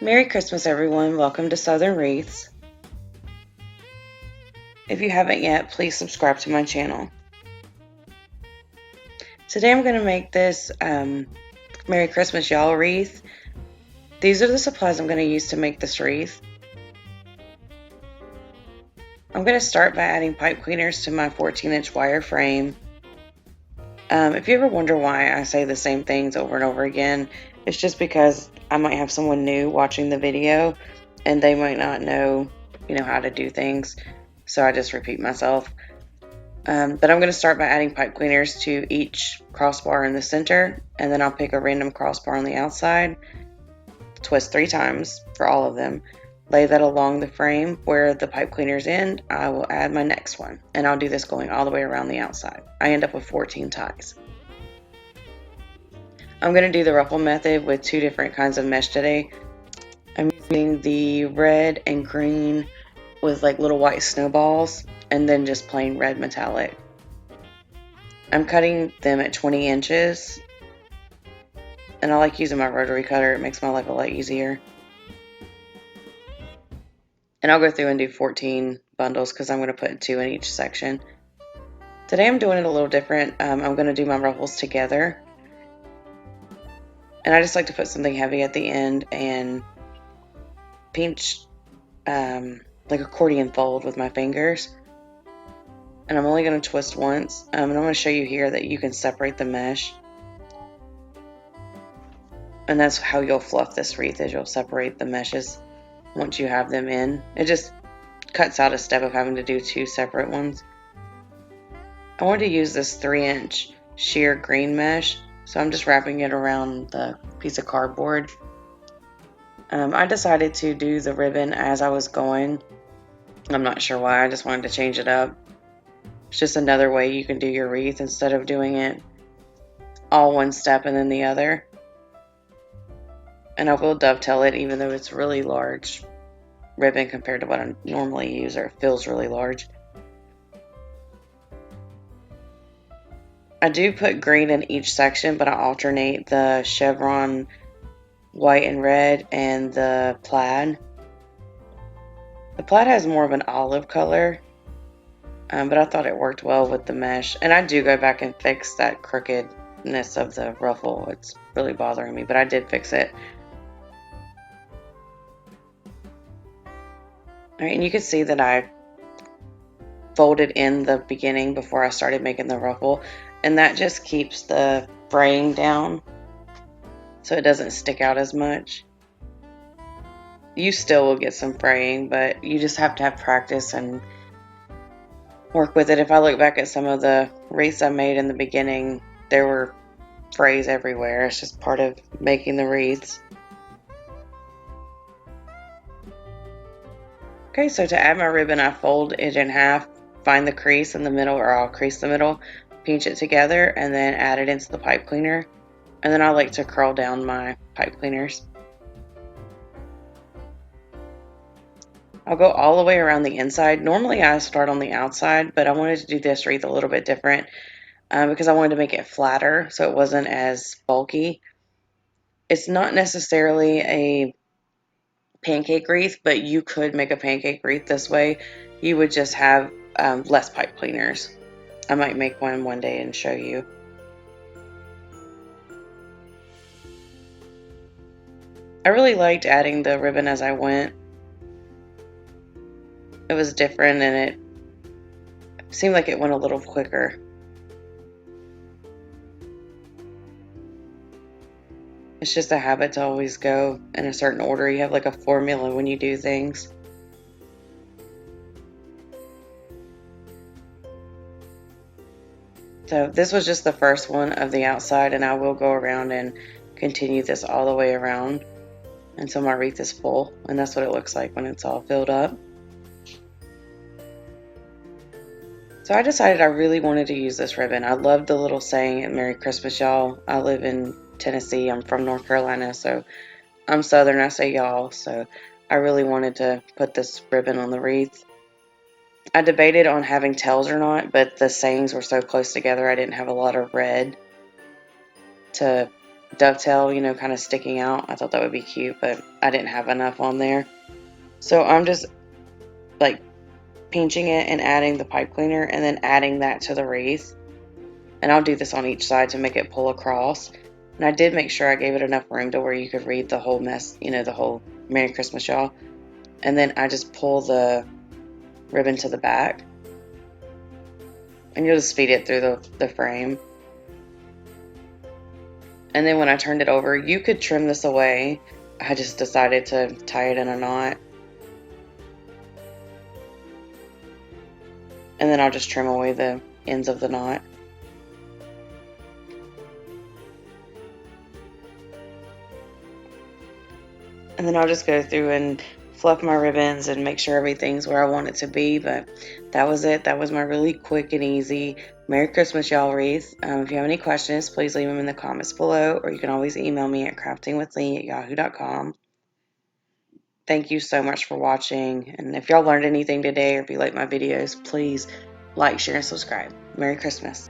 Merry Christmas, everyone. Welcome to Southern Wreaths. If you haven't yet, please subscribe to my channel. Today I'm going to make this Merry Christmas Y'all wreath. These are the supplies I'm going to use to make this wreath. I'm going to start by adding pipe cleaners to my 14-inch wire frame. If you ever wonder why I say the same things over and over again, it's just because I might have someone new watching the video and they might not know, how to do things. So I just repeat myself. But I'm going to start by adding pipe cleaners to each crossbar in the center, and then I'll pick a random crossbar on the outside, twist 3 times for all of them, lay that along the frame where the pipe cleaners end. I will add my next one, and I'll do this going all the way around the outside. I end up with 14 ties. I'm going to do the ruffle method with 2 different kinds of mesh today. I'm using the red and green with like little white snowballs, and then just plain red metallic. I'm cutting them at 20 inches, and I like using my rotary cutter. It makes my life a lot easier. And I'll go through and do 14 bundles because I'm going to put 2 in each section. Today I'm doing it a little different. I'm going to do my ruffles together, and I just like to put something heavy at the end and pinch like accordion fold with my fingers. And I'm only going to twist once, and I'm going to show you here that you can separate the mesh. And that's how you'll fluff this wreath, is you'll separate the meshes once you have them in. It just cuts out a step of having to do 2 separate ones. I wanted to use this 3-inch sheer green mesh, so I'm just wrapping it around the piece of cardboard. I decided to do the ribbon as I was going. I'm not sure why, I just wanted to change it up. It's just another way you can do your wreath instead of doing it all one step and then the other. And I will dovetail it even though it's really large ribbon compared to what I normally use, or it feels really large. I do put green in each section, but I alternate the chevron white and red and the plaid. The plaid has more of an olive color, but I thought it worked well with the mesh. And I do go back and fix that crookedness of the ruffle. It's really bothering me, but I did fix it. Alright, and you can see that I folded in the beginning before I started making the ruffle, and that just keeps the fraying down so it doesn't stick out as much. You still will get some fraying, but you just have to have practice and work with it. If I look back at some of the wreaths I made in the beginning, there were frays everywhere. It's just part of making the wreaths. Okay, so to add my ribbon, I fold it in half, find the crease in the middle, or I'll crease the middle, pinch it together, and then add it into the pipe cleaner. And then I like to curl down my pipe cleaners. I'll go all the way around the inside. Normally I start on the outside, but I wanted to do this wreath a little bit different because I wanted to make it flatter so it wasn't as bulky. It's not necessarily a pancake wreath, but you could make a pancake wreath this way. You would just have less pipe cleaners. I might make one day and show you. I really liked adding the ribbon as I went. It was different and it seemed like it went a little quicker. It's just a habit to always go in a certain order. You have like a formula when you do things. So this was just the first one of the outside, and I will go around and continue this all the way around until my wreath is full, and that's what it looks like when it's all filled up. So I decided I really wanted to use this ribbon. I love the little saying, "Merry Christmas, y'all." I live in Tennessee. I'm from North Carolina, so I'm Southern. I say y'all, so I really wanted to put this ribbon on the wreath. I debated on having tails or not, but the sayings were so close together I didn't have a lot of red to dovetail, you know, kind of sticking out. I thought that would be cute, but I didn't have enough on there. So I'm just like pinching it and adding the pipe cleaner and then adding that to the wreath. And I'll do this on each side to make it pull across. And I did make sure I gave it enough room to where you could read the whole mess, you know, the whole Merry Christmas, y'all. And then I just pull the ribbon to the back. And you'll just feed it through the frame. And then when I turned it over, you could trim this away. I just decided to tie it in a knot. And then I'll just trim away the ends of the knot. And then I'll just go through and fluff my ribbons and make sure everything's where I want it to be. But that was it. That was my really quick and easy Merry Christmas, y'all wreath. If you have any questions, please leave them in the comments below, or you can always email me at craftingwithlee@yahoo.com. Thank you so much for watching. And if y'all learned anything today, or if you like my videos, please like, share, and subscribe. Merry Christmas.